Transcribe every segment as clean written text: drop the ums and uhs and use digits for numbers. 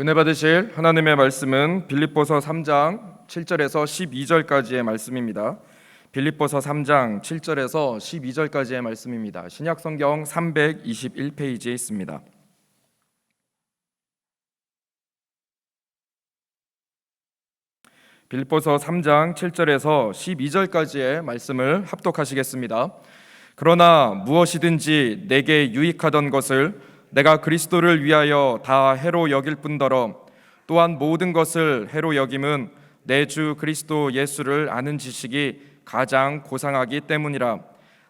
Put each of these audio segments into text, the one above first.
은혜 받으실 하나님의 말씀은 빌립보서 3장 7절에서 12절까지의 말씀입니다. 빌립보서 3장 7절에서 12절까지의 말씀입니다. 신약 성경 321페이지에 있습니다. 빌립보서 3장 7절에서 12절까지의 말씀을 합독하시겠습니다. 그러나 무엇이든지 내게 유익하던 것을 내가 그리스도를 위하여 다 해로 여길 뿐더러 또한 모든 것을 해로 여김은 내 주 그리스도 예수를 아는 지식이 가장 고상하기 때문이라.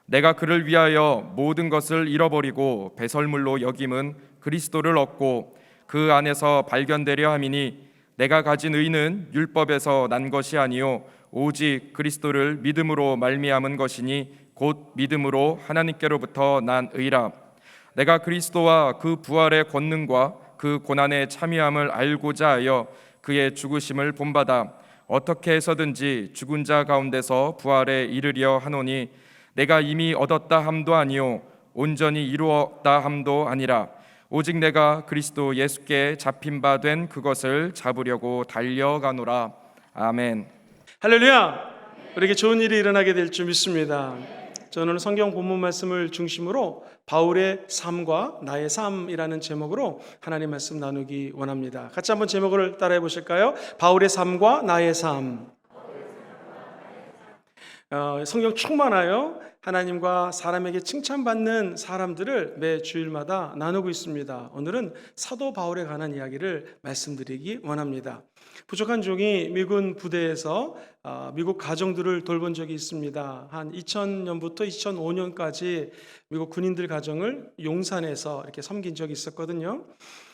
내가 그를 위하여 모든 것을 잃어버리고 배설물로 여김은 그리스도를 얻고 그 안에서 발견되려 함이니 내가 가진 의는 율법에서 난 것이 아니요 오직 그리스도를 믿음으로 말미암은 것이니 곧 믿음으로 하나님께로부터 난 의라. 내가 그리스도와 그 부활의 권능과 그 고난의 참여함을 알고자 하여 그의 죽으심을 본받아 어떻게 해서든지 죽은 자 가운데서 부활에 이르려 하노니 내가 이미 얻었다 함도 아니요 온전히 이루었다 함도 아니라 오직 내가 그리스도 예수께 잡힌 바 된 그것을 잡으려고 달려가노라. 아멘. 할렐루야. 우리에게 좋은 일이 일어나게 될 줄 믿습니다. 저는 성경 본문 말씀을 중심으로 바울의 삶과 나의 삶이라는 제목으로 하나님 말씀 나누기 원합니다. 같이 한번 제목을 따라해 보실까요? 바울의 삶과 나의 삶. 성경 충만하여 하나님과 사람에게 칭찬받는 사람들을 매 주일마다 나누고 있습니다. 오늘은 사도 바울에 관한 이야기를 말씀드리기 원합니다. 부족한 종이 미군 부대에서 미국 가정들을 돌본 적이 있습니다. 한 2000년부터 2005년까지 미국 군인들 가정을 용산에서 이렇게 섬긴 적이 있었거든요.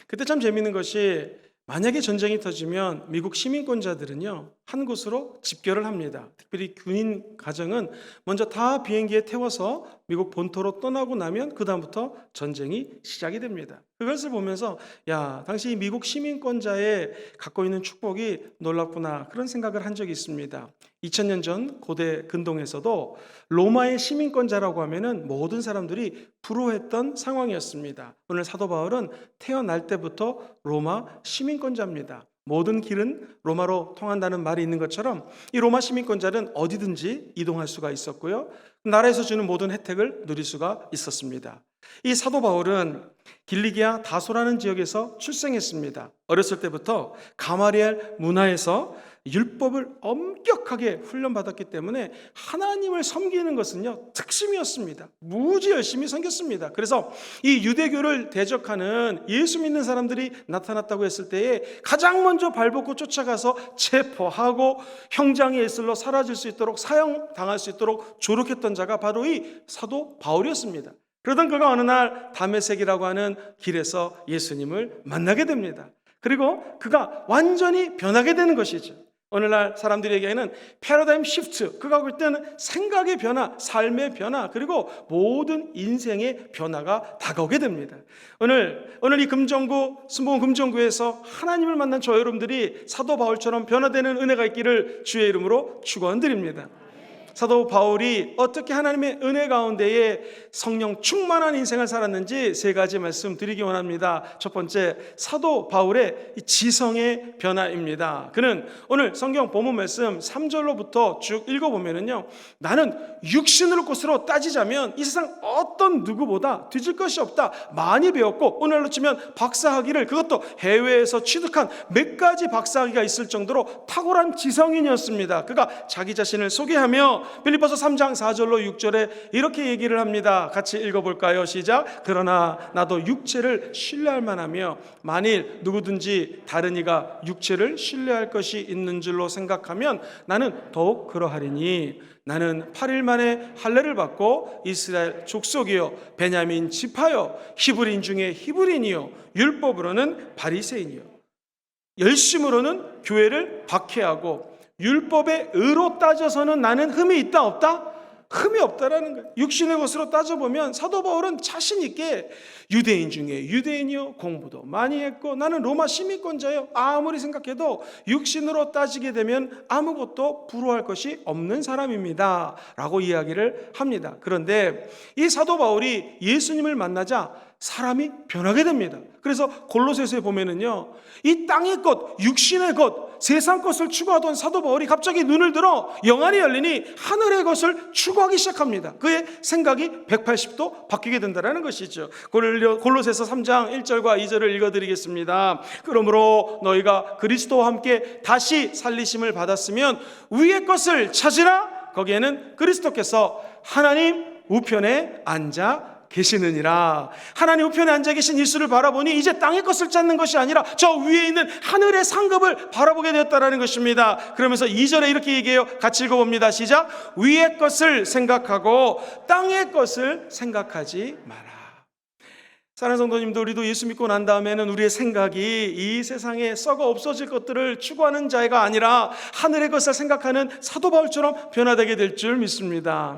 그때 참 재미있는 것이 만약에 전쟁이 터지면 미국 시민권자들은요 한 곳으로 집결을 합니다. 특별히 군인 가정은 먼저 다 비행기에 태워서 미국 본토로 떠나고 나면 그 다음부터 전쟁이 시작이 됩니다. 그것을 보면서 당시 미국 시민권자의 갖고 있는 축복이 놀랍구나 그런 생각을 한 적이 있습니다. 2000년 전 고대 근동에서도 로마의 시민권자라고 하면은 모든 사람들이 부러워했던 상황이었습니다. 오늘 사도 바울은 태어날 때부터 로마 시민권자입니다. 모든 길은 로마로 통한다는 말이 있는 것처럼 이 로마 시민권자는 어디든지 이동할 수가 있었고요. 나라에서 주는 모든 혜택을 누릴 수가 있었습니다. 이 사도 바울은 길리기아 다소라는 지역에서 출생했습니다. 어렸을 때부터 가마리엘 문화에서 율법을 엄격하게 훈련받았기 때문에 하나님을 섬기는 것은요 특심이었습니다. 무지 열심히 섬겼습니다. 그래서 이 유대교를 대적하는 예수 믿는 사람들이 나타났다고 했을 때에 가장 먼저 발벗고 쫓아가서 체포하고 형장의 예술로 사라질 수 있도록 사형당할 수 있도록 조력했던 자가 바로 이 사도 바울이었습니다. 그러던 그가 어느 날 다메섹이라고 하는 길에서 예수님을 만나게 됩니다. 그리고 그가 완전히 변하게 되는 것이죠. 오늘날 사람들이 얘기하는 패러다임 시프트, 그가 볼 때는 생각의 변화, 삶의 변화, 그리고 모든 인생의 변화가 다가오게 됩니다. 오늘 이 금정구, 순복음 금정구에서 하나님을 만난 저 여러분들이 사도 바울처럼 변화되는 은혜가 있기를 주의 이름으로 축원드립니다. 사도 바울이 어떻게 하나님의 은혜 가운데에 성령 충만한 인생을 살았는지 세 가지 말씀드리기 원합니다. 첫 번째, 사도 바울의 지성의 변화입니다. 그는 오늘 성경 본문 말씀 3절로부터 쭉 읽어보면요, 나는 육신으로 것으로 따지자면 이 세상 어떤 누구보다 뒤질 것이 없다. 많이 배웠고 오늘로 치면 박사학위를, 그것도 해외에서 취득한 몇 가지 박사학위가 있을 정도로 탁월한 지성인이었습니다. 그가 자기 자신을 소개하며 빌립보서 3장 4절로 6절에 이렇게 얘기를 합니다. 같이 읽어볼까요? 시작. 그러나 나도 육체를 신뢰할 만하며 만일 누구든지 다른 이가 육체를 신뢰할 것이 있는 줄로 생각하면 나는 더욱 그러하리니 나는 8일 만에 할례를 받고 이스라엘 족속이요 베냐민 지파요 히브리인 중에 히브리인이요 율법으로는 바리새인이요 열심으로는 교회를 박해하고 율법의 의로 따져서는 나는 흠이 있다 없다? 흠이 없다라는 거예요. 육신의 것으로 따져보면 사도 바울은 자신 있게 유대인 중에 유대인이요 공부도 많이 했고 나는 로마 시민권자요, 아무리 생각해도 육신으로 따지게 되면 아무것도 부러워할 것이 없는 사람입니다 라고 이야기를 합니다. 그런데 이 사도 바울이 예수님을 만나자 사람이 변하게 됩니다. 그래서 골로새서에 보면은요, 이 땅의 것, 육신의 것, 세상 것을 추구하던 사도 바울이 갑자기 눈을 들어 영안이 열리니 하늘의 것을 추구하기 시작합니다. 그의 생각이 180도 바뀌게 된다는 것이죠. 골로새서 3장 1절과 2절을 읽어드리겠습니다. 그러므로 너희가 그리스도와 함께 다시 살리심을 받았으면 위의 것을 찾으라. 거기에는 그리스도께서 하나님 우편에 앉아 계시느니라. 하나님 우편에 앉아 계신 예수를 바라보니 이제 땅의 것을 찾는 것이 아니라 저 위에 있는 하늘의 상급을 바라보게 되었다는 것입니다. 그러면서 2절에 이렇게 얘기해요. 같이 읽어봅니다. 시작. 위의 것을 생각하고 땅의 것을 생각하지 마라. 사랑하는 성도님들, 우리도 예수 믿고 난 다음에는 우리의 생각이 이 세상에 썩어 없어질 것들을 추구하는 자가 아니라 하늘의 것을 생각하는 사도 바울처럼 변화되게 될 줄 믿습니다.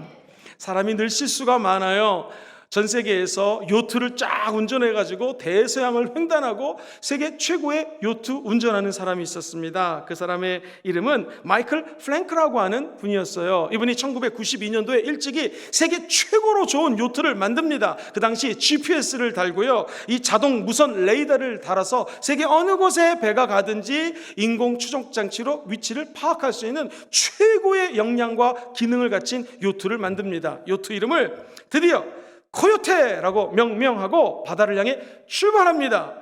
사람이 늘 실수가 많아요. 전 세계에서 요트를 쫙 운전해가지고 대서양을 횡단하고 세계 최고의 요트 운전하는 사람이 있었습니다. 그 사람의 이름은 마이클 플랭크라고 하는 분이었어요. 이분이 1992년도에 일찍이 세계 최고로 좋은 요트를 만듭니다. 그 당시 GPS를 달고요, 이 자동 무선 레이더를 달아서 세계 어느 곳에 배가 가든지 인공 추적 장치로 위치를 파악할 수 있는 최고의 역량과 기능을 갖춘 요트를 만듭니다. 요트 이름을 드디어 코요테라고 명명하고 바다를 향해 출발합니다.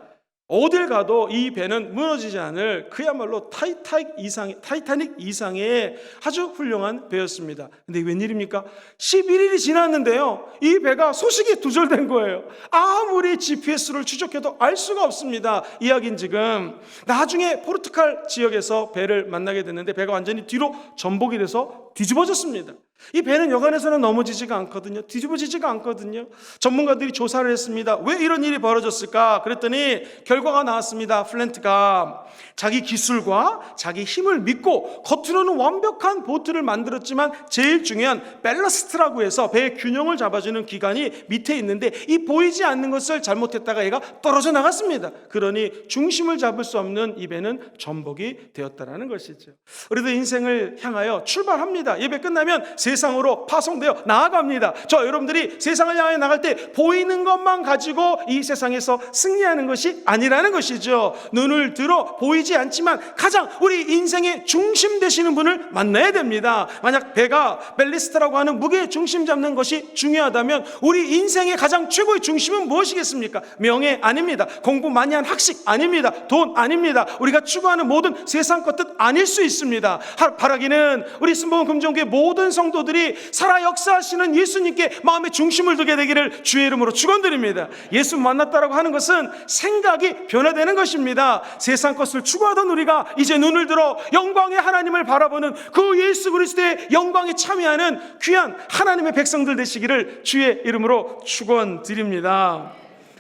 어딜 가도 이 배는 무너지지 않을 그야말로 타이타닉 이상의 아주 훌륭한 배였습니다. 근데 웬일입니까? 11일이 지났는데요, 이 배가 소식이 두절된 거예요. 아무리 GPS를 추적해도 알 수가 없습니다. 이야기는 지금 나중에 포르투갈 지역에서 배를 만나게 됐는데 배가 완전히 뒤로 전복이 돼서 뒤집어졌습니다. 이 배는 여간에서는 넘어지지가 않거든요. 뒤집어지지가 않거든요. 전문가들이 조사를 했습니다. 왜 이런 일이 벌어졌을까? 그랬더니 결과가 나왔습니다. 플랜트가 자기 기술과 자기 힘을 믿고 겉으로는 완벽한 보트를 만들었지만 제일 중요한 밸러스트라고 해서 배의 균형을 잡아주는 기관이 밑에 있는데 이 보이지 않는 것을 잘못했다가 얘가 떨어져 나갔습니다. 그러니 중심을 잡을 수 없는 이 배는 전복이 되었다는 것이죠. 우리도 인생을 향하여 출발합니다. 예배 끝나면 세상으로 파송되어 나아갑니다. 저 여러분들이 세상을 향해 나갈 때 보이는 것만 가지고 이 세상에서 승리하는 것이 아니라는 것이죠. 눈을 들어 보이지 않지만 가장 우리 인생의 중심 되시는 분을 만나야 됩니다. 만약 배가 벨리스트라고 하는 무게의 중심 잡는 것이 중요하다면 우리 인생의 가장 최고의 중심은 무엇이겠습니까? 명예 아닙니다. 공부 많이 한 학식 아닙니다. 돈 아닙니다. 우리가 추구하는 모든 세상 것들 아닐 수 있습니다. 바라기는 우리 순복음 금종교의 모든 성도들이 살아 역사하시는 예수님께 마음의 중심을 두게 되기를 주의 이름으로 축원드립니다. 예수 만났다라고 하는 것은 생각이 변화되는 것입니다. 세상 것을 추구하던 우리가 이제 눈을 들어 영광의 하나님을 바라보는 그 예수 그리스도의 영광에 참여하는 귀한 하나님의 백성들 되시기를 주의 이름으로 축원드립니다.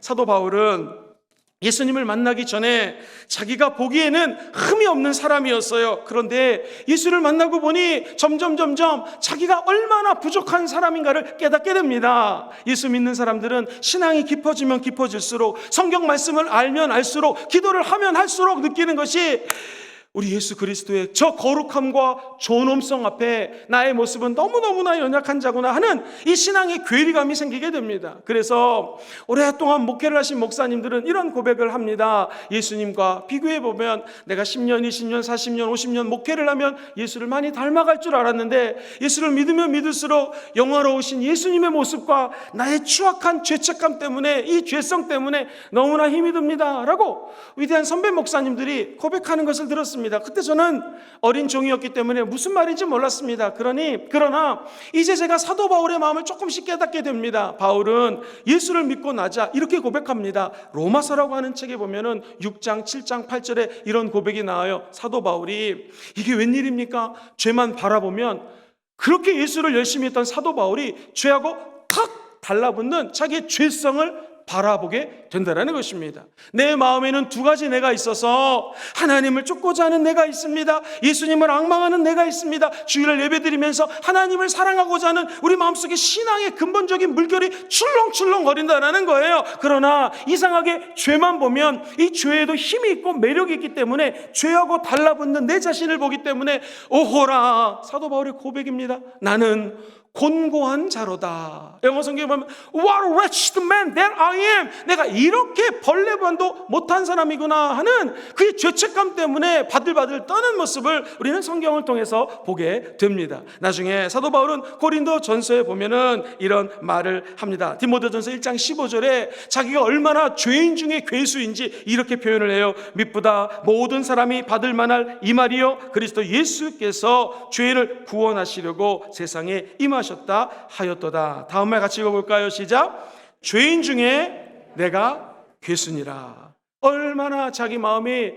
사도 바울은 예수님을 만나기 전에 자기가 보기에는 흠이 없는 사람이었어요. 그런데 예수를 만나고 보니 점점 자기가 얼마나 부족한 사람인가를 깨닫게 됩니다. 예수 믿는 사람들은 신앙이 깊어지면 깊어질수록, 성경 말씀을 알면 알수록, 기도를 하면 할수록 느끼는 것이 우리 예수 그리스도의 저 거룩함과 존엄성 앞에 나의 모습은 너무너무나 연약한 자구나 하는 이 신앙의 괴리감이 생기게 됩니다. 그래서 오랫동안 목회를 하신 목사님들은 이런 고백을 합니다. 예수님과 비교해보면 내가 10년, 20년, 40년, 50년 목회를 하면 예수를 많이 닮아갈 줄 알았는데 예수를 믿으면 믿을수록 영화로우신 예수님의 모습과 나의 추악한 죄책감 때문에, 이 죄성 때문에 너무나 힘이 듭니다 라고 위대한 선배 목사님들이 고백하는 것을 들었습니다. 그때 저는 어린 종이었기 때문에 무슨 말인지 몰랐습니다. 그러나 이제 제가 사도 바울의 마음을 조금씩 깨닫게 됩니다. 바울은 예수를 믿고 나자 이렇게 고백합니다. 로마서라고 하는 책에 보면은 6장, 7장, 8절에 이런 고백이 나와요. 사도 바울이 이게 웬일입니까? 죄만 바라보면, 그렇게 예수를 열심히 했던 사도 바울이 죄하고 탁 달라붙는 자기의 죄성을 바라보게 된다는 것입니다. 내 마음에는 두 가지 내가 있어서 하나님을 쫓고자 하는 내가 있습니다. 예수님을 앙망하는 내가 있습니다. 주일을 예배드리면서 하나님을 사랑하고자 하는 우리 마음속에 신앙의 근본적인 물결이 출렁출렁 거린다는 거예요. 그러나 이상하게 죄만 보면 이 죄에도 힘이 있고 매력이 있기 때문에 죄하고 달라붙는 내 자신을 보기 때문에 오호라, 사도 바울의 고백입니다. 나는 곤고한 자로다. 영어 성경에 보면 What a wretched man that I am. 내가 이렇게 벌레반도 못한 사람이구나 하는 그의 죄책감 때문에 바들바들 떠는 모습을 우리는 성경을 통해서 보게 됩니다. 나중에 사도 바울은 고린도 전서에 보면은 이런 말을 합니다. 디모데전서 1장 15절에 자기가 얼마나 죄인 중에 괴수인지 이렇게 표현을 해요. 밑보다 모든 사람이 받을 만할 이 말이요 그리스도 예수께서 죄인을 구원하시려고 세상에 임하셨다 하였도다. 다음 말 같이 읽어볼까요? 시작. 죄인 중에 내가 괴수니라. 얼마나 자기 마음이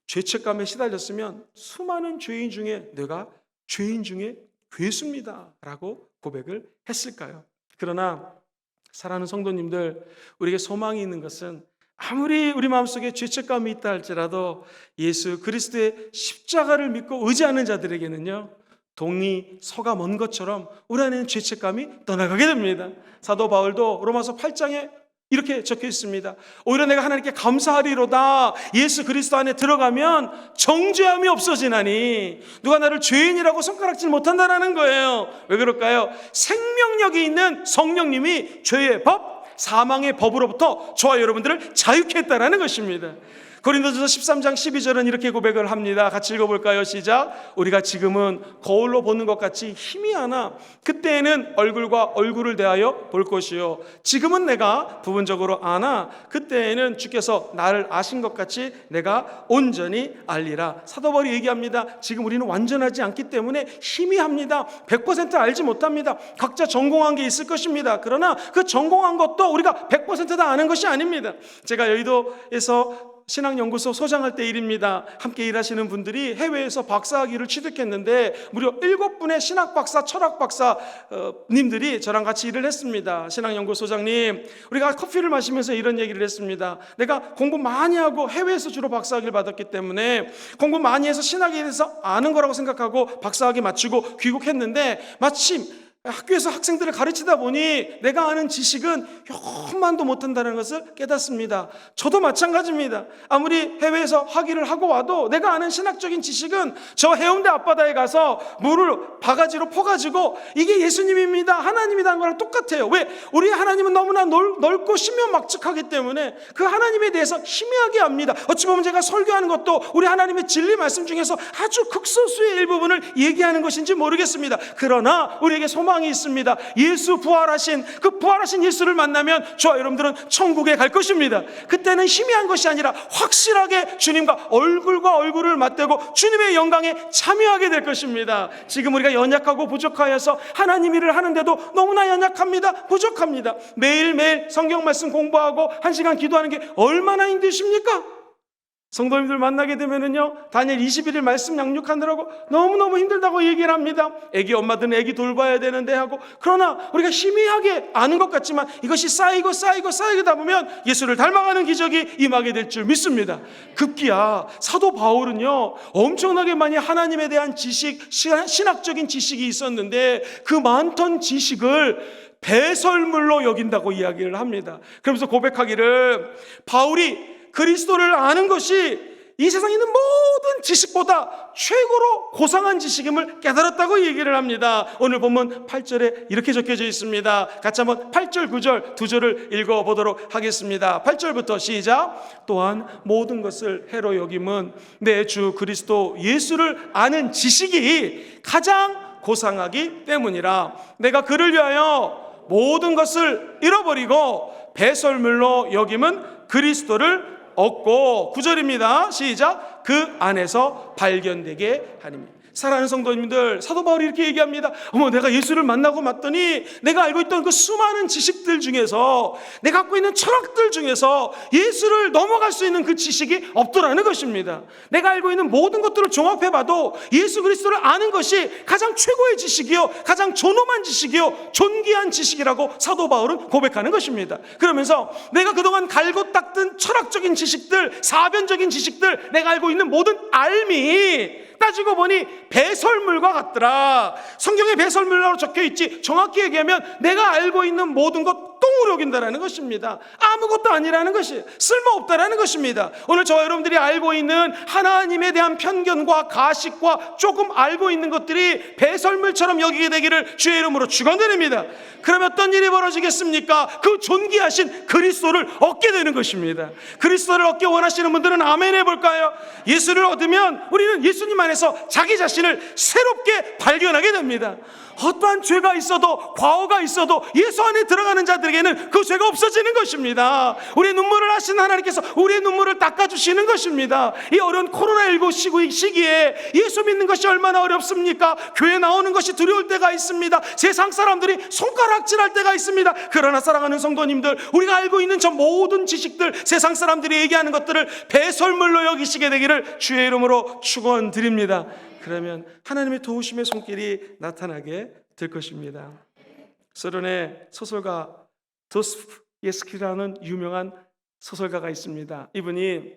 죄책감에 시달렸으면 수많은 죄인 중에 내가 죄인 중에 괴수입니다 라고 고백을 했을까요? 그러나 사랑하는 성도님들, 우리에게 소망이 있는 것은 아무리 우리 마음속에 죄책감이 있다 할지라도 예수 그리스도의 십자가를 믿고 의지하는 자들에게는요 동이 서가 먼 것처럼 우리 안에는 죄책감이 떠나가게 됩니다. 사도 바울도 로마서 8장에 이렇게 적혀 있습니다. 오히려 내가 하나님께 감사하리로다. 예수 그리스도 안에 들어가면 정죄함이 없어지나니 누가 나를 죄인이라고 손가락질 못한다는 거예요. 왜 그럴까요? 생명력이 있는 성령님이 죄의 법, 사망의 법으로부터 저와 여러분들을 자유케 했다는 것입니다. 고린도전서 13장 12절은 이렇게 고백을 합니다. 같이 읽어볼까요? 시작. 우리가 지금은 거울로 보는 것 같이 희미하나 그때에는 얼굴과 얼굴을 대하여 볼 것이요 지금은 내가 부분적으로 아나 그때에는 주께서 나를 아신 것 같이 내가 온전히 알리라. 사도 바울이 얘기합니다. 지금 우리는 완전하지 않기 때문에 희미합니다. 100% 알지 못합니다. 각자 전공한 게 있을 것입니다. 그러나 그 전공한 것도 우리가 100% 다 아는 것이 아닙니다. 제가 여의도에서 신학연구소 소장할 때 일입니다. 함께 일하시는 분들이 해외에서 박사학위를 취득했는데 무려 7분의 신학박사, 철학박사님들이 저랑 같이 일을 했습니다. 신학연구소장님, 우리가 커피를 마시면서 이런 얘기를 했습니다. 내가 공부 많이 하고 해외에서 주로 박사학위를 받았기 때문에 공부 많이 해서 신학에 대해서 아는 거라고 생각하고 박사학위 마치고 귀국했는데 마침 학교에서 학생들을 가르치다 보니 내가 아는 지식은 요만도 못한다는 것을 깨닫습니다. 저도 마찬가지입니다. 아무리 해외에서 학위를 하고 와도 내가 아는 신학적인 지식은 저 해운대 앞바다에 가서 물을 바가지로 퍼가지고 이게 예수님입니다, 하나님이다 하는 거랑 똑같아요. 왜? 우리 하나님은 너무나 넓고 신명막측하기 때문에 그 하나님에 대해서 희미하게 압니다. 어찌 보면 제가 설교하는 것도 우리 하나님의 진리 말씀 중에서 아주 극소수의 일부분을 얘기하는 것인지 모르겠습니다. 그러나 우리에게 소망이 있습니다. 예수 부활하신 그 부활하신 예수를 만나면 저와 여러분들은 천국에 갈 것입니다. 그때는 희미한 것이 아니라 확실하게 주님과 얼굴과 얼굴을 맞대고 주님의 영광에 참여하게 될 것입니다. 지금 우리가 연약하고 부족하여서 하나님 일을 하는데도 너무나 연약합니다. 부족합니다. 매일매일 성경 말씀 공부하고 1시간 기도하는 게 얼마나 힘드십니까? 성도님들 만나게 되면은요, 다니엘 21일 말씀 양육하느라고 너무너무 힘들다고 얘기를 합니다. 애기 엄마들은 애기 돌봐야 되는데 하고, 그러나 우리가 희미하게 아는 것 같지만 이것이 쌓이다 보면 예수를 닮아가는 기적이 임하게 될 줄 믿습니다. 급기야 사도 바울은요, 엄청나게 많이 하나님에 대한 지식, 신학적인 지식이 있었는데 그 많던 지식을 배설물로 여긴다고 이야기를 합니다. 그러면서 고백하기를 바울이 그리스도를 아는 것이 이 세상에 있는 모든 지식보다 최고로 고상한 지식임을 깨달았다고 얘기를 합니다. 오늘 본문 8절에 이렇게 적혀져 있습니다. 같이 한번 8절 9절 두 절을 읽어보도록 하겠습니다. 8절부터 시작. 또한 모든 것을 해로 여김은 내 주 그리스도 예수를 아는 지식이 가장 고상하기 때문이라. 내가 그를 위하여 모든 것을 잃어버리고 배설물로 여김은 그리스도를 얻고, 9절입니다. 시작. 그 안에서 발견되게 하니라. 사랑하는 성도님들, 사도 바울이 이렇게 얘기합니다. 내가 예수를 만나고 맞더니 내가 알고 있던 그 수많은 지식들 중에서, 내가 갖고 있는 철학들 중에서 예수를 넘어갈 수 있는 그 지식이 없더라는 것입니다. 내가 알고 있는 모든 것들을 종합해봐도 예수 그리스도를 아는 것이 가장 최고의 지식이요, 가장 존엄한 지식이요, 존귀한 지식이라고 사도 바울은 고백하는 것입니다. 그러면서 내가 그동안 갈고 닦던 철학적인 지식들, 사변적인 지식들, 내가 알고 있는 모든 알미 따지고 보니 배설물과 같더라. 성경에 배설물이라고 적혀 있지, 정확히 얘기하면 내가 알고 있는 모든 것 똥으로 여긴다라는 것입니다. 아무것도 아니라는 것이, 쓸모없다라는 것입니다. 오늘 저와 여러분들이 알고 있는 하나님에 대한 편견과 가식과 조금 알고 있는 것들이 배설물처럼 여기게 되기를 주의 이름으로 축원드립니다. 그러면 어떤 일이 벌어지겠습니까? 그 존귀하신 그리스도를 얻게 되는 것입니다. 그리스도를 얻기 원하시는 분들은 아멘 해볼까요? 예수를 얻으면 우리는 예수님 안에서 자기 자신을 새롭게 발견하게 됩니다. 어떠한 죄가 있어도, 과오가 있어도 예수 안에 들어가는 자들에게는 그 죄가 없어지는 것입니다. 우리의 눈물을 하신 하나님께서 우리의 눈물을 닦아주시는 것입니다. 이 어려운 코로나19 시기에 예수 믿는 것이 얼마나 어렵습니까? 교회 나오는 것이 두려울 때가 있습니다. 세상 사람들이 손가락질할 때가 있습니다. 그러나 사랑하는 성도님들, 우리가 알고 있는 저 모든 지식들, 세상 사람들이 얘기하는 것들을 배설물로 여기시게 되기를 주의 이름으로 축원드립니다. 그러면 하나님의 도우심의 손길이 나타나게 될 것입니다. 소련의 소설가 도스토옙스키라는 유명한 소설가가 있습니다. 이분이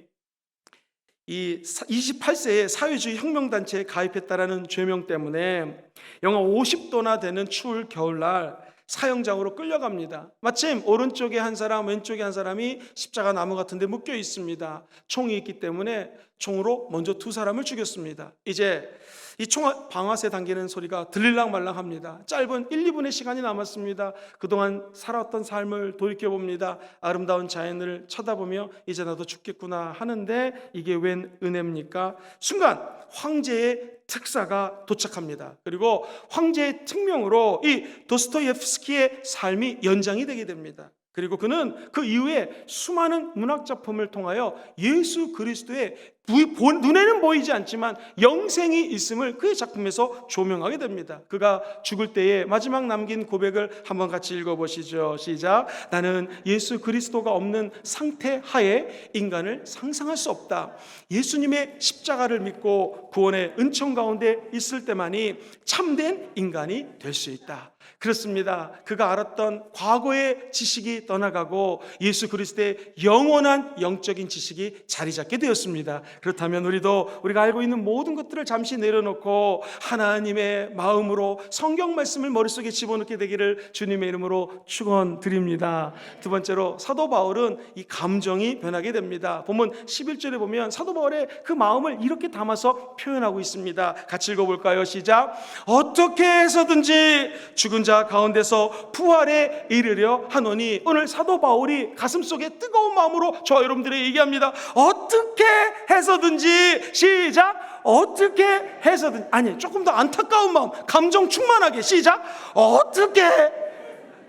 이 28세에 사회주의 혁명단체에 가입했다라는 죄명 때문에 영하 50도나 되는 추울 겨울날 사형장으로 끌려갑니다. 마침 오른쪽에 한 사람, 왼쪽에 한 사람이 십자가 나무 같은 데 묶여 있습니다. 총이 있기 때문에 총으로 먼저 두 사람을 죽였습니다. 이제 이 총 방아쇠 당기는 소리가 들릴랑 말랑합니다. 짧은 1, 2분의 시간이 남았습니다. 그동안 살았던 삶을 돌이켜봅니다. 아름다운 자연을 쳐다보며 이제 나도 죽겠구나 하는데 이게 웬 은혜입니까? 순간 황제의 특사가 도착합니다. 그리고 황제의 특명으로 이 도스토옙스키의 삶이 연장이 되게 됩니다. 그리고 그는 그 이후에 수많은 문학작품을 통하여 예수 그리스도의 눈에는 보이지 않지만 영생이 있음을 그의 작품에서 조명하게 됩니다. 그가 죽을 때에 마지막 남긴 고백을 한번 같이 읽어보시죠. 시작. 나는 예수 그리스도가 없는 상태 하에 인간을 상상할 수 없다. 예수님의 십자가를 믿고 구원의 은총 가운데 있을 때만이 참된 인간이 될 수 있다. 그렇습니다. 그가 알았던 과거의 지식이 떠나가고 예수 그리스도의 영원한 영적인 지식이 자리 잡게 되었습니다. 그렇다면 우리가 알고 있는 모든 것들을 잠시 내려놓고 하나님의 마음으로 성경 말씀을 머릿속에 집어넣게 되기를 주님의 이름으로 축원드립니다. 두 번째로 사도 바울은 이 감정이 변하게 됩니다. 본문 11절에 보면 사도 바울의 그 마음을 이렇게 담아서 표현하고 있습니다. 같이 읽어볼까요? 시작. 어떻게 해서든지 죽은 자 가운데서 부활에 이르려 하노니. 오늘 사도 바울이 가슴속에 뜨거운 마음으로 저와 여러분들에게 얘기합니다. 어떻게 해서든지, 시작. 어떻게 해서든지, 아니 조금 더 안타까운 마음, 감정 충만하게, 시작. 어떻게.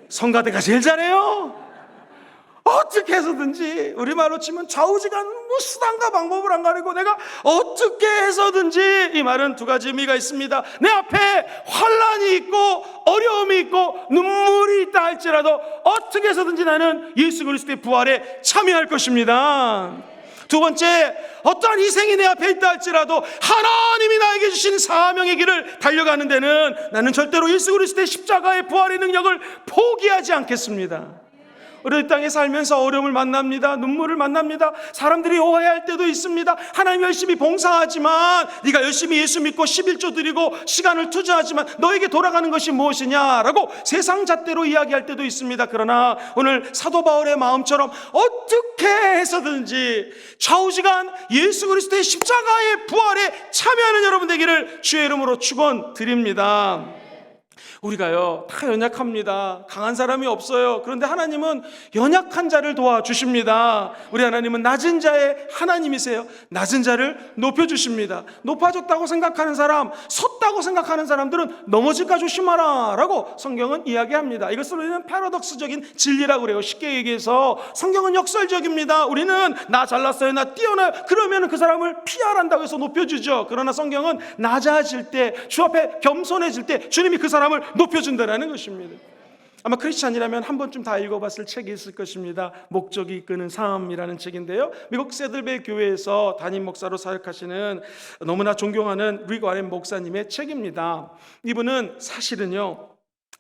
성가대가 제일 잘해요. 어떻게 해서든지, 우리말로 치면 좌우지간 수단과 방법을 안 가리고 내가 어떻게 해서든지. 이 말은 두 가지 의미가 있습니다. 내 앞에 환난이 있고 어려움이 있고 눈물이 있다 할지라도 어떻게 해서든지 나는 예수 그리스도의 부활에 참여할 것입니다. 두 번째, 어떠한 희생이 내 앞에 있다 할지라도 하나님이 나에게 주신 사명의 길을 달려가는 데는 나는 절대로 예수 그리스도의 십자가의 부활의 능력을 포기하지 않겠습니다. 우리 이 땅에 살면서 어려움을 만납니다. 눈물을 만납니다. 사람들이 오해할 때도 있습니다. 하나님 열심히 봉사하지만, 네가 열심히 예수 믿고 11조 드리고 시간을 투자하지만 너에게 돌아가는 것이 무엇이냐라고 세상 잣대로 이야기할 때도 있습니다. 그러나 오늘 사도 바울의 마음처럼 어떻게 해서든지 좌우지간 예수 그리스도의 십자가의 부활에 참여하는 여러분 되기를 주의 이름으로 축원드립니다. 우리가요 다 연약합니다. 강한 사람이 없어요. 그런데 하나님은 연약한 자를 도와주십니다. 우리 하나님은 낮은 자의 하나님이세요. 낮은 자를 높여주십니다. 높아졌다고 생각하는 사람, 섰다고 생각하는 사람들은 넘어질까 조심하라 라고 성경은 이야기합니다. 이것을 우리는 패러독스적인 진리라고 그래요. 쉽게 얘기해서 성경은 역설적입니다. 우리는 나 잘났어요, 나 뛰어나요, 그러면 그 사람을 피하란다고 해서 높여주죠. 그러나 성경은 낮아질 때, 주 앞에 겸손해질 때 주님이 그 사람을 높여준다는 것입니다. 아마 크리스찬이라면 한 번쯤 다 읽어봤을 책이 있을 것입니다. 목적이 이끄는 삶이라는 책인데요, 미국 세들베이 교회에서 담임 목사로 사역하시는 너무나 존경하는 릭 와렌 목사님의 책입니다. 이분은 사실은요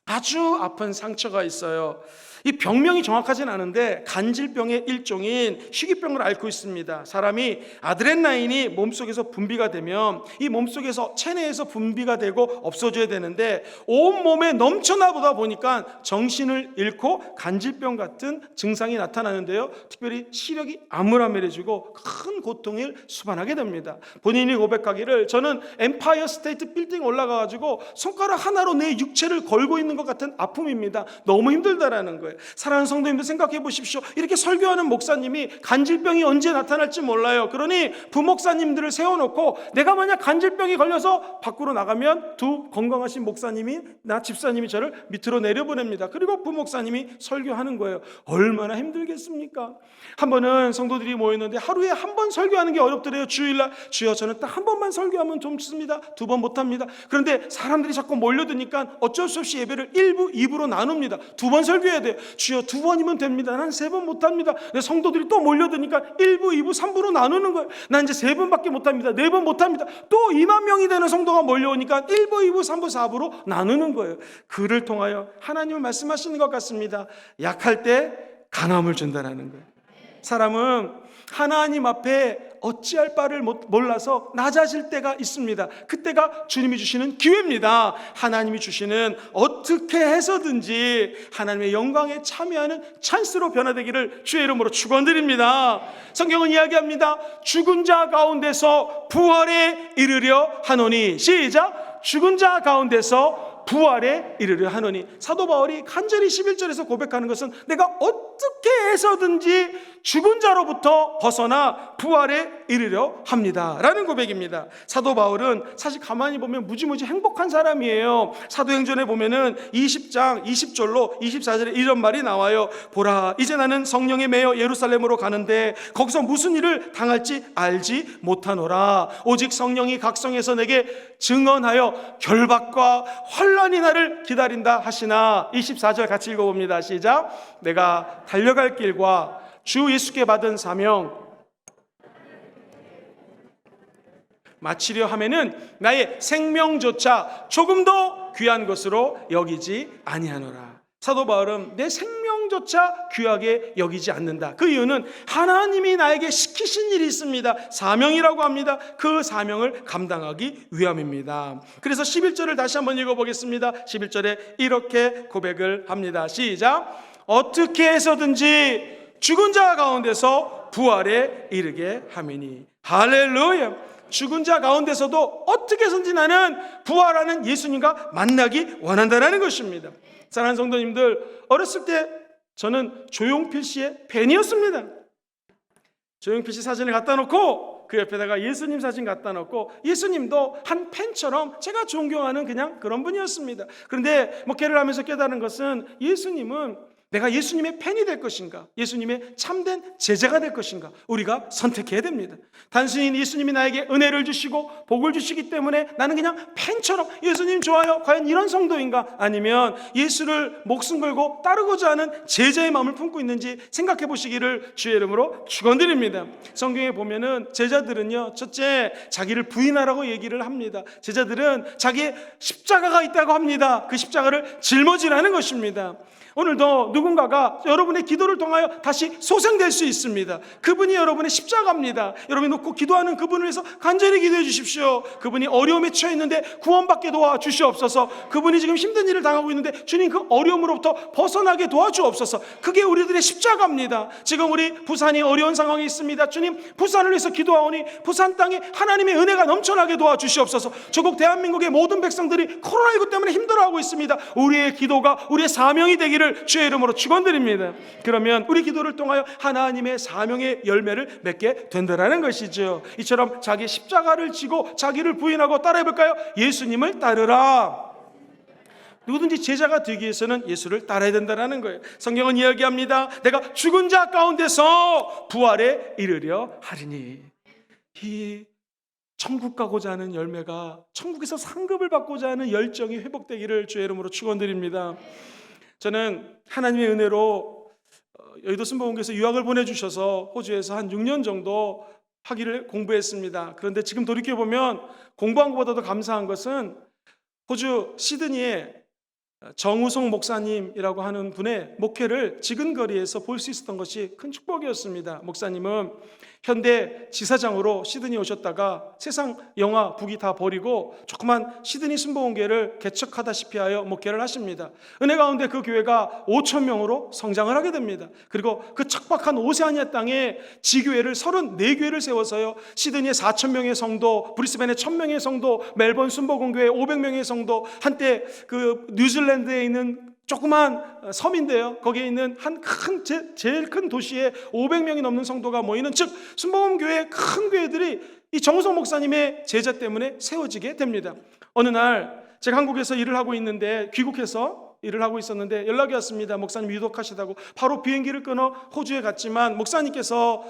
아주 아픈 상처가 있어요. 이 병명이 정확하진 않은데 간질병의 일종인 희귀병을 앓고 있습니다. 사람이 아드레날린이 몸속에서 분비가 되면 이 몸속에서 체내에서 분비가 되고 없어져야 되는데 온몸에 넘쳐나보다 보니까 정신을 잃고 간질병 같은 증상이 나타나는데요, 특별히 시력이 암울암해지고 큰 고통을 수반하게 됩니다. 본인이 고백하기를 저는 엠파이어 스테이트 빌딩 올라가가지고 손가락 하나로 내 육체를 걸고 있는 것 같은 아픔입니다. 너무 힘들다라는 거예요. 사랑하는 성도님들 생각해 보십시오. 이렇게 설교하는 목사님이 간질병이 언제 나타날지 몰라요. 그러니 부목사님들을 세워놓고 내가 만약 간질병이 걸려서 밖으로 나가면 두 건강하신 목사님이 나 집사님이 저를 밑으로 내려보냅니다. 그리고 부목사님이 설교하는 거예요. 얼마나 힘들겠습니까? 한 번은 성도들이 모였는데 하루에 한 번 설교하는 게 어렵더래요. 주일날 주여 저는 딱 한 번만 설교하면 좀 습니다. 두 번 못합니다. 그런데 사람들이 자꾸 몰려드니까 어쩔 수 없이 예배를 1부, 2부로 나눕니다. 두 번 설교해야 돼요. 주여 두 번이면 됩니다. 난 세 번 못합니다. 성도들이 또 몰려드니까 1부, 2부, 3부로 나누는 거예요. 난 이제 세 번밖에 못합니다. 네 번 못합니다. 또 2만 명이 되는 성도가 몰려오니까 1부, 2부, 3부, 4부로 나누는 거예요. 그를 통하여 하나님은 말씀하시는 것 같습니다. 약할 때 강함을 준다는 거예요. 사람은 하나님 앞에 어찌할 바를 몰라서 낮아질 때가 있습니다. 그때가 주님이 주시는 기회입니다. 하나님이 주시는 어떻게 해서든지 하나님의 영광에 참여하는 찬스로 변화되기를 주의 이름으로 축원드립니다. 성경은 이야기합니다. 죽은 자 가운데서 부활에 이르려 하노니. 시작. 죽은 자 가운데서 부활에 이르려 하노니. 사도 바울이 간절히 11절에서 고백하는 것은 내가 어떻게 해서든지 죽은 자로부터 벗어나 부활에 이르려 합니다 라는 고백입니다. 사도 바울은 사실 가만히 보면 무지무지 행복한 사람이에요. 사도행전에 보면은 20장 20절로 24절에 이런 말이 나와요. 보라 이제 나는 성령에 매여 예루살렘으로 가는데 거기서 무슨 일을 당할지 알지 못하노라. 오직 성령이 각성해서 내게 증언하여 결박과 환난이 나를 기다린다 하시나. 24절 같이 읽어봅니다. 시작. 내가 달려갈 길과 주 예수께 받은 사명 마치려 하면은 나의 생명조차 조금 더 귀한 것으로 여기지 아니하노라. 사도 바울은 내 생명조차 귀하게 여기지 않는다. 그 이유는 하나님이 나에게 시키신 일이 있습니다. 사명이라고 합니다. 그 사명을 감당하기 위함입니다. 그래서 11절을 다시 한번 읽어보겠습니다. 11절에 이렇게 고백을 합니다. 시작. 어떻게 해서든지 죽은 자 가운데서 부활에 이르게 하매니. 할렐루야. 죽은 자 가운데서도 어떻게 해서든지 나는 부활하는 예수님과 만나기 원한다는 것입니다. 사랑하는 성도님들, 어렸을 때 저는 조용필 씨의 팬이었습니다. 조용필 씨 사진을 갖다 놓고 그 옆에다가 예수님 사진 갖다 놓고, 예수님도 한 팬처럼 제가 존경하는 그냥 그런 분이었습니다. 그런데 목회를 하면서 깨달은 것은 예수님은 내가 예수님의 팬이 될 것인가, 예수님의 참된 제자가 될 것인가, 우리가 선택해야 됩니다. 단순히 예수님이 나에게 은혜를 주시고 복을 주시기 때문에 나는 그냥 팬처럼 예수님 좋아요, 과연 이런 성도인가, 아니면 예수를 목숨 걸고 따르고자 하는 제자의 마음을 품고 있는지 생각해 보시기를 주의 이름으로 축원드립니다. 성경에 보면은 제자들은요, 첫째 자기를 부인하라고 얘기를 합니다. 제자들은 자기의 십자가가 있다고 합니다. 그 십자가를 짊어지라는 것입니다. 오늘도 누군가가 여러분의 기도를 통하여 다시 소생될 수 있습니다. 그분이 여러분의 십자가입니다. 여러분이 놓고 기도하는 그분을 위해서 간절히 기도해 주십시오. 그분이 어려움에 처해 있는데 구원받게 도와주시옵소서. 그분이 지금 힘든 일을 당하고 있는데 주님 그 어려움으로부터 벗어나게 도와주옵소서. 그게 우리들의 십자가입니다. 지금 우리 부산이 어려운 상황에 있습니다. 주님 부산을 위해서 기도하오니 부산 땅에 하나님의 은혜가 넘쳐나게 도와주시옵소서. 조국 대한민국의 모든 백성들이 코로나19 때문에 힘들어하고 있습니다. 우리의 기도가 우리의 사명이 되기를 주의 이름으로 축원드립니다. 그러면 우리 기도를 통하여 하나님의 사명의 열매를 맺게 된다는 것이죠. 이처럼 자기 십자가를 지고 자기를 부인하고 따라해볼까요? 예수님을 따르라. 누구든지 제자가 되기 위해서는 예수를 따라야 된다는 거예요. 성경은 이야기합니다. 내가 죽은 자 가운데서 부활에 이르려 하리니. 이 천국 가고자 하는 열매가, 천국에서 상급을 받고자 하는 열정이 회복되기를 주의 이름으로 축원드립니다. 저는 하나님의 은혜로 여의도 순복음교회에서 유학을 보내주셔서 호주에서 한 6년 정도 학위를 공부했습니다. 그런데 지금 돌이켜보면 공부한 것보다도 감사한 것은 호주 시드니에 정우성 목사님이라고 하는 분의 목회를 지근거리에서 볼 수 있었던 것이 큰 축복이었습니다. 목사님은 현대 지사장으로 시드니 오셨다가 세상 영화 북이 다 버리고 조그만 시드니 순복음교회를 개척하다시피 하여 목회를 하십니다. 은혜 가운데 그 교회가 5천 명으로 성장을 하게 됩니다. 그리고 그 척박한 오세아니아 땅에 지교회를 34교회를 세워서요, 시드니에 4천 명의 성도, 브리스벤에 1,000명의 성도, 멜번 순복음교회 500명의 성도, 한때 그 뉴질랜드에 있는 조그만 섬인데요, 거기에 있는 제일 큰 도시에 500명이 넘는 성도가 모이는, 즉 순복음교회 큰 교회들이 이 정우성 목사님의 제자 때문에 세워지게 됩니다. 어느 날 제가 한국에서 일을 하고 있는데, 귀국해서 일을 하고 있었는데 연락이 왔습니다. 목사님 유독하시다고. 바로 비행기를 끊어 호주에 갔지만 목사님께서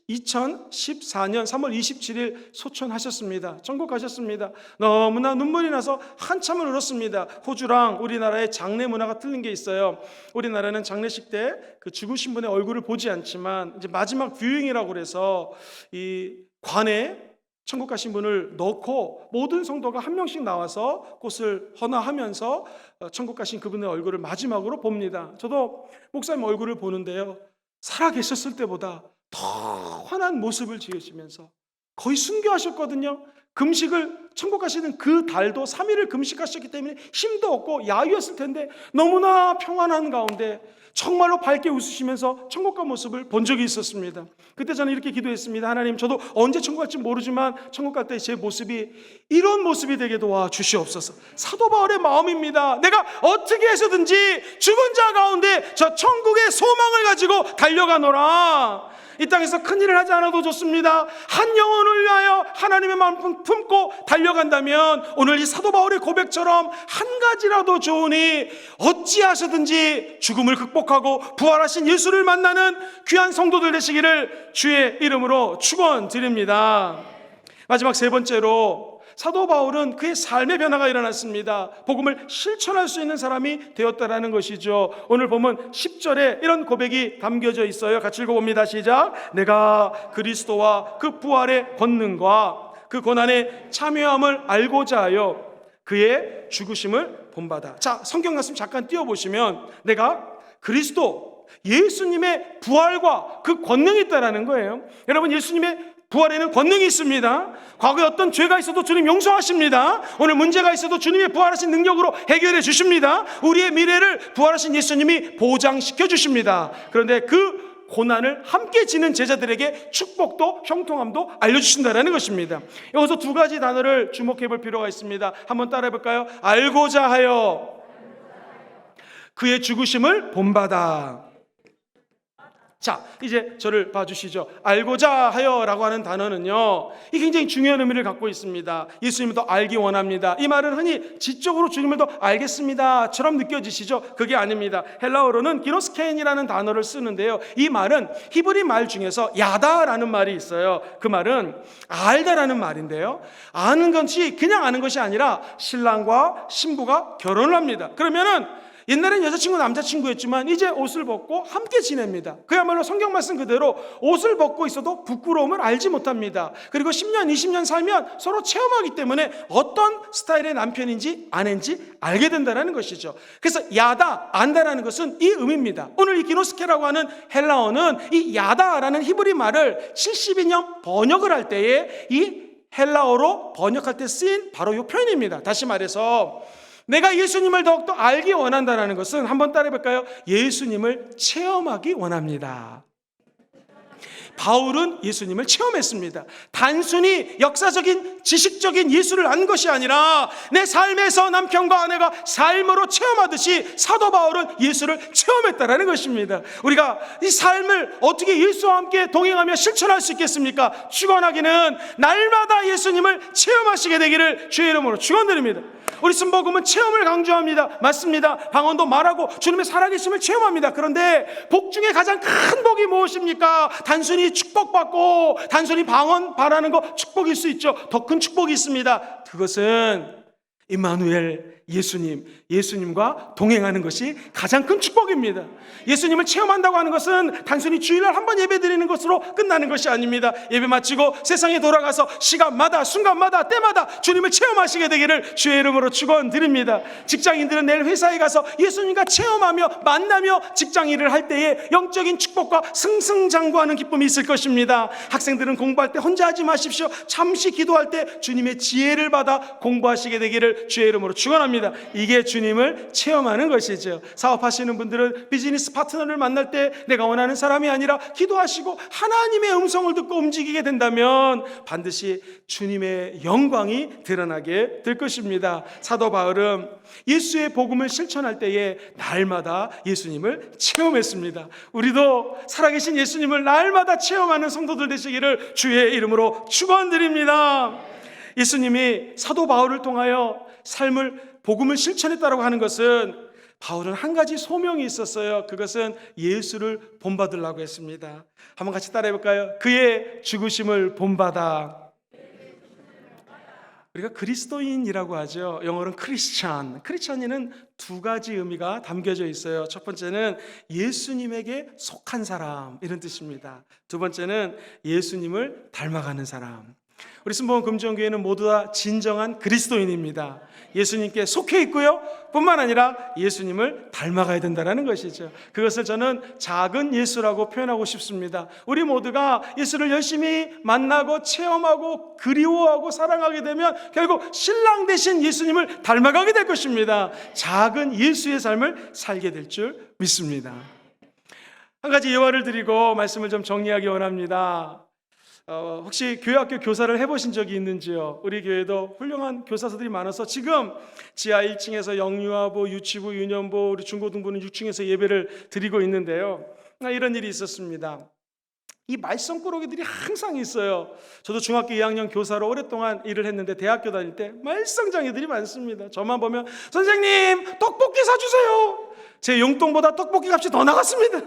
2014년 3월 27일 소천하셨습니다. 천국 가셨습니다. 너무나 눈물이 나서 한참을 울었습니다. 호주랑 우리나라의 장례 문화가 틀린 게 있어요. 우리나라는 장례식 때 그 죽으신 분의 얼굴을 보지 않지만 이제 마지막 뷰잉이라고 그래서 이 관에 천국 가신 분을 넣고 모든 성도가 한 명씩 나와서 꽃을 헌화하면서 천국 가신 그분의 얼굴을 마지막으로 봅니다. 저도 목사님 얼굴을 보는데요, 살아 계셨을 때보다 더 환한 모습을 지으시면서 거의 순교하셨거든요. 금식을 천국 가시는 그 달도 3일을 금식하셨기 때문에 힘도 없고 야유였을 텐데 너무나 평안한 가운데 정말로 밝게 웃으시면서 천국 간 모습을 본 적이 있었습니다. 그때 저는 이렇게 기도했습니다. 하나님, 저도 언제 천국 갈지 모르지만 천국 갈 때 제 모습이 이런 모습이 되게 도와 주시옵소서. 사도 바울의 마음입니다. 내가 어떻게 해서든지 죽은 자 가운데 저 천국의 소망을 가지고 달려가노라. 이 땅에서 큰일을 하지 않아도 좋습니다. 한 영혼을 위하여 하나님의 마음 품고 달려간다면 오늘 이 사도 바울의 고백처럼 한 가지라도 좋으니 어찌하셔든지 죽음을 극복하고 부활하신 예수를 만나는 귀한 성도들 되시기를 주의 이름으로 축원드립니다. 마지막 세 번째로, 사도 바울은 그의 삶의 변화가 일어났습니다. 복음을 실천할 수 있는 사람이 되었다라는 것이죠. 오늘 보면 10절에 이런 고백이 담겨져 있어요. 같이 읽어봅니다. 시작. 내가 그리스도와 그 부활의 권능과 그 고난의 참여함을 알고자 하여 그의 죽으심을 본받아. 자, 성경 말씀 잠깐 띄워보시면 내가 그리스도, 예수님의 부활과 그 권능이 있다라는 거예요. 여러분, 예수님의 부활에는 권능이 있습니다. 과거에 어떤 죄가 있어도 주님 용서하십니다. 오늘 문제가 있어도 주님의 부활하신 능력으로 해결해 주십니다. 우리의 미래를 부활하신 예수님이 보장시켜 주십니다. 그런데 그 고난을 함께 지는 제자들에게 축복도 형통함도 알려주신다는 것입니다. 여기서 두 가지 단어를 주목해 볼 필요가 있습니다. 한번 따라해 볼까요? 알고자 하여 그의 죽으심을 본받아. 자, 이제 저를 봐주시죠. 알고자 하여라고 하는 단어는요, 이 굉장히 중요한 의미를 갖고 있습니다. 예수님을 더 알기 원합니다. 이 말은 흔히 지적으로 주님을 더 알겠습니다처럼 느껴지시죠? 그게 아닙니다. 헬라어로는 기노스케인이라는 단어를 쓰는데요, 이 말은 히브리 말 중에서 야다라는 말이 있어요. 그 말은 알다라는 말인데요, 아는 것이 그냥 아는 것이 아니라 신랑과 신부가 결혼을 합니다. 그러면은 옛날엔 여자친구 남자친구였지만 이제 옷을 벗고 함께 지냅니다. 그야말로 성경 말씀 그대로 옷을 벗고 있어도 부끄러움을 알지 못합니다. 그리고 10년 20년 살면 서로 체험하기 때문에 어떤 스타일의 남편인지 아내인지 알게 된다는 것이죠. 그래서 야다, 안다라는 것은 이 의미입니다. 오늘 이 기노스케라고 하는 헬라어는 이 야다라는 히브리 말을 70인형 번역을 할 때에 이 헬라어로 번역할 때 쓰인 바로 이 표현입니다. 다시 말해서 내가 예수님을 더욱더 알기 원한다는 것은, 한번 따라해볼까요? 예수님을 체험하기 원합니다. 바울은 예수님을 체험했습니다. 단순히 역사적인 지식적인 예수를 안 것이 아니라 내 삶에서 남편과 아내가 삶으로 체험하듯이 사도 바울은 예수를 체험했다는 것입니다. 우리가 이 삶을 어떻게 예수와 함께 동행하며 실천할 수 있겠습니까? 축원하기는 날마다 예수님을 체험하시게 되기를 주의 이름으로 축원드립니다. 우리 순복음은 체험을 강조합니다. 맞습니다. 방언도 말하고 주님의 살아계심을 체험합니다. 그런데 복 중에 가장 큰 복이 무엇입니까? 단순히 축복받고 단순히 방언 바라는 거 축복일 수 있죠. 더 큰 축복이 있습니다. 그것은 임마누엘, 예수님과 동행하는 것이 가장 큰 축복입니다. 예수님을 체험한다고 하는 것은 단순히 주일날 한 번 예배 드리는 것으로 끝나는 것이 아닙니다. 예배 마치고 세상에 돌아가서 시간마다, 순간마다, 때마다 주님을 체험하시게 되기를 주의 이름으로 축원드립니다. 직장인들은 내일 회사에 가서 예수님과 체험하며 만나며 직장 일을 할 때에 영적인 축복과 승승장구하는 기쁨이 있을 것입니다. 학생들은 공부할 때 혼자 하지 마십시오. 잠시 기도할 때 주님의 지혜를 받아 공부하시게 되기를 주의 이름으로 축원합니다. 이게 주님을 체험하는 것이죠. 사업하시는 분들은 비즈니스 파트너를 만날 때 내가 원하는 사람이 아니라 기도하시고 하나님의 음성을 듣고 움직이게 된다면 반드시 주님의 영광이 드러나게 될 것입니다. 사도 바울은 예수의 복음을 실천할 때에 날마다 예수님을 체험했습니다. 우리도 살아계신 예수님을 날마다 체험하는 성도들 되시기를 주의 이름으로 축원드립니다. 예수님이 사도 바울을 통하여 복음을 실천했다고 하는 것은 바울은 한 가지 소명이 있었어요. 그것은 예수를 본받으려고 했습니다. 한번 같이 따라해 볼까요? 그의 죽으심을 본받아. 우리가 그리스도인이라고 하죠. 영어로는 크리스찬. 크리스찬에는 두 가지 의미가 담겨져 있어요. 첫 번째는 예수님에게 속한 사람, 이런 뜻입니다. 두 번째는 예수님을 닮아가는 사람. 우리 순복음 금주교회는 모두 다 진정한 그리스도인입니다. 예수님께 속해 있고요, 뿐만 아니라 예수님을 닮아가야 된다는 것이죠. 그것을 저는 작은 예수라고 표현하고 싶습니다. 우리 모두가 예수를 열심히 만나고 체험하고 그리워하고 사랑하게 되면 결국 신랑 되신 예수님을 닮아가게 될 것입니다. 작은 예수의 삶을 살게 될 줄 믿습니다. 한 가지 예화를 드리고 말씀을 좀 정리하기 원합니다. 혹시 교회학교 교사를 해보신 적이 있는지요? 우리 교회도 훌륭한 교사들이 많아서 지금 지하 1층에서 영유아부, 유치부, 유년부, 우리 중고등부는 6층에서 예배를 드리고 있는데요. 이런 일이 있었습니다. 이 말썽꾸러기들이 항상 있어요. 저도 중학교 2학년 교사로 오랫동안 일을 했는데 대학교 다닐 때 말썽장애들이 많습니다. 저만 보면 선생님 떡볶이 사주세요. 제 용돈보다 떡볶이 값이 더 나갔습니다.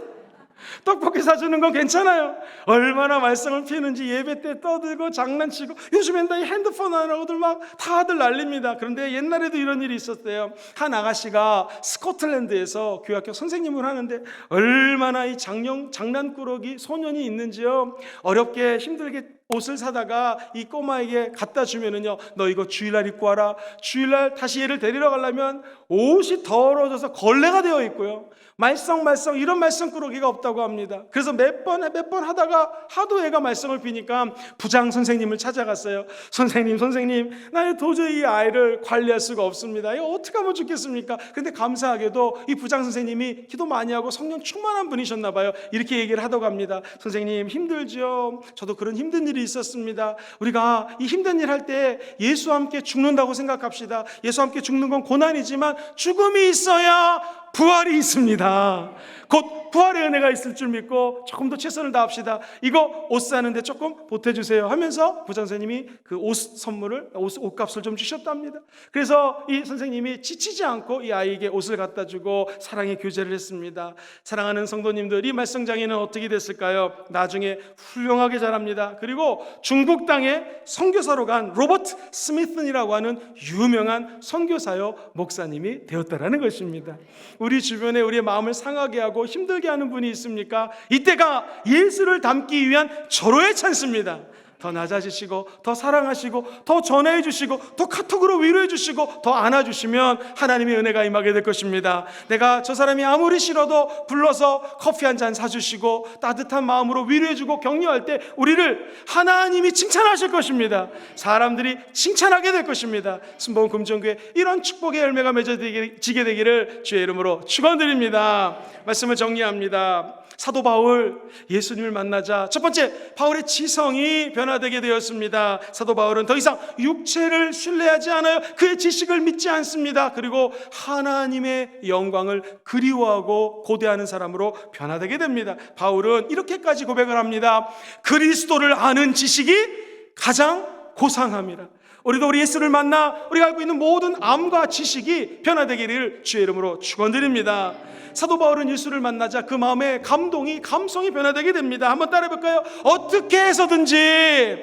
떡볶이 사주는 건 괜찮아요. 얼마나 말썽을 피우는지 예배 때 떠들고 장난치고, 요즘엔 다 이 핸드폰 하나로들 막 다들 난립니다. 그런데 옛날에도 이런 일이 있었대요. 한 아가씨가 스코틀랜드에서 교회학교 선생님을 하는데 얼마나 이 장난꾸러기 소년이 있는지요. 어렵게 힘들게 옷을 사다가 이 꼬마에게 갖다 주면은요, 너 이거 주일날 입고 와라. 주일날 다시 얘를 데리러 가려면 옷이 더러워져서 걸레가 되어 있고요, 말썽 이런 말썽꾸러기가 없다고 합니다. 그래서 몇 번 하다가 하도 애가 말썽을 피니까 부장 선생님을 찾아갔어요. 선생님, 나 도저히 이 아이를 관리할 수가 없습니다. 이거 어떻게 하면 좋겠습니까? 근데 감사하게도 이 부장 선생님이 기도 많이 하고 성령 충만한 분이셨나 봐요. 이렇게 얘기를 하다고 합니다. 선생님 힘들죠? 저도 그런 힘든 일이 있었습니다. 우리가 이 힘든 일 할 때 예수와 함께 죽는다고 생각합시다. 예수와 함께 죽는 건 고난이지만 죽음이 있어야 부활이 있습니다. 곧 부활의 은혜가 있을 줄 믿고 조금 더 최선을 다합시다. 이거 옷 사는데 조금 보태주세요 하면서 부장 선생님이 그 옷값을 좀 주셨답니다. 그래서 이 선생님이 지치지 않고 이 아이에게 옷을 갖다 주고 사랑의 교제를 했습니다. 사랑하는 성도님들, 이 말썽장애는 어떻게 됐을까요? 나중에 훌륭하게 자랍니다. 그리고 중국 땅에 선교사로 간 로버트 스미슨이라고 하는 유명한 선교사요 목사님이 되었다라는 것입니다. 우리 주변에 우리의 마음을 상하게 하고 힘들게 하는 분이 있습니까? 이때가 예수를 닮기 위한 절호의 찬스입니다. 더 낮아지시고 더 사랑하시고 더 전화해 주시고 더 카톡으로 위로해 주시고 더 안아주시면 하나님의 은혜가 임하게 될 것입니다. 내가 저 사람이 아무리 싫어도 불러서 커피 한 잔 사주시고 따뜻한 마음으로 위로해 주고 격려할 때 우리를 하나님이 칭찬하실 것입니다. 사람들이 칭찬하게 될 것입니다. 순복음 금정교회 이런 축복의 열매가 맺어지게 되기를 주의 이름으로 축원드립니다. 말씀을 정리합니다. 사도 바울, 예수님을 만나자 첫 번째, 바울의 지성이 변화되게 되었습니다. 사도 바울은 더 이상 육체를 신뢰하지 않아요. 그의 지식을 믿지 않습니다. 그리고 하나님의 영광을 그리워하고 고대하는 사람으로 변화되게 됩니다. 바울은 이렇게까지 고백을 합니다. 그리스도를 아는 지식이 가장 고상함이라. 우리도 우리 예수를 만나 우리가 알고 있는 모든 암과 지식이 변화되기를 주의 이름으로 축원드립니다. 사도 바울은 예수를 만나자 그 마음의 감성이 변화되게 됩니다. 한번 따라해 볼까요? 어떻게 해서든지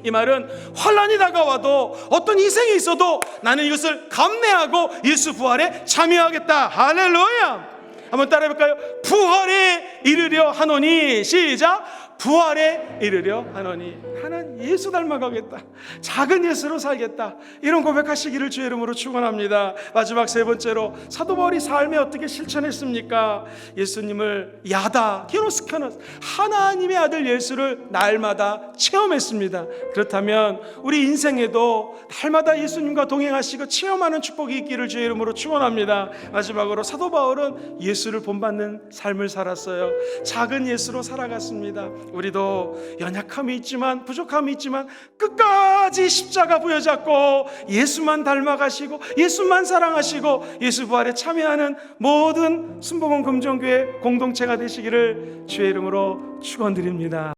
이 말은 환난이 다가와도 어떤 희생이 있어도 나는 이것을 감내하고 예수 부활에 참여하겠다. 할렐루야. 한번 따라해볼까요? 부활에 이르려 하노니. 시작. 부활에 이르려 하노니. 나는 예수 닮아가겠다. 작은 예수로 살겠다. 이런 고백하시기를 주의 이름으로 축원합니다. 마지막 세 번째로 사도 바울이 삶에 어떻게 실천했습니까? 예수님을 야다 기노스카노스 하나님의 아들 예수를 날마다 체험했습니다. 그렇다면 우리 인생에도 날마다 예수님과 동행하시고 체험하는 축복이 있기를 주의 이름으로 축원합니다. 마지막으로 사도 바울은 예수를 본받는 삶을 살았어요. 작은 예수로 살아갔습니다. 우리도 연약함이 있지만 부족함이 있지만 끝까지 십자가 부여잡고 예수만 닮아가시고 예수만 사랑하시고 예수 부활에 참여하는 모든 순복음 금종교회 공동체가 되시기를 주의 이름으로 축원드립니다.